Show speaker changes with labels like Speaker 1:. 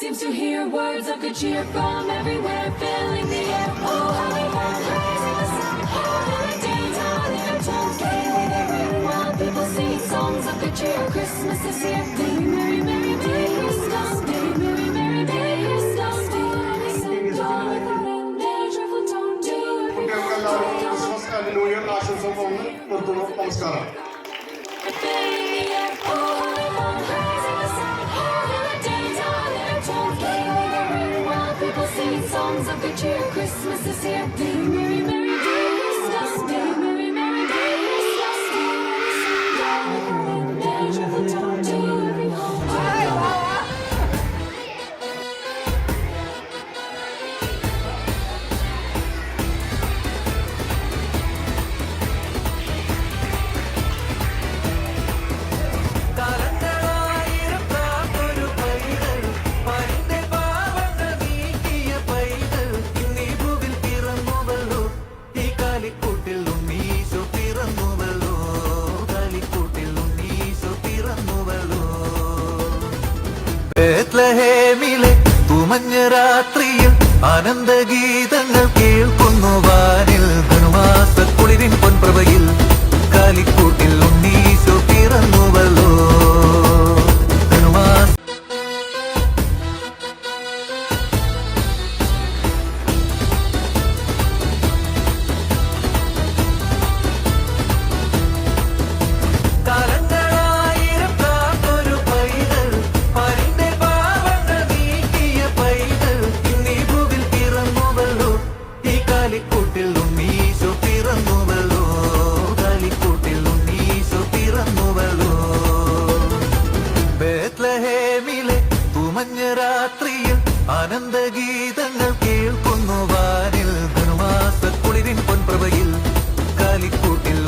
Speaker 1: seems to hear words of good cheer from everywhere, filling the air. Oh, how we have praise in the sun. Oh, holidays, how they are told. Gaily they ring while people sing songs of good cheer. Christmas is here. Day, merry, merry, day, Christmas. Day, merry, merry, day, Christmas. Day, innocent dawn without end. Day, joyful dawn, day, every
Speaker 2: Christmas hallelujah ആശംസ പോകുന്നു. നിർത്തുന്നു. നമസ്കാരം.
Speaker 1: Songs of good cheer, Christmas is here. Day, merry, merry, day, Christmas. Day, merry, merry, day, Christmas. Day, innocent dawn without end. Day, joyful dawn, day, every home.
Speaker 3: ബേത്ലഹേമിലെ തുമഞ്ഞ രാത്രിയിൽ ആനന്ദഗീതങ്ങൾ കേൾക്കുന്നു വാനിൽ. ധനുമാസക്കുളിരിൻ പൊൻപ്രഭയിൽ കാലിക്കൂട്ടിൽ ഉണ്ണീശോ പിറന്നുവല്ലോ. ബേത്ലഹേമിലെ തുമഞ്ഞ രാത്രിയിൽ ആനന്ദഗീതങ്ങൾ കേൾക്കുന്നു വാനിൽ. ധനുമാസക്കുളിരിൻ പൊൻപ്രഭയിൽ കാലിക്കൂട്ടിൽ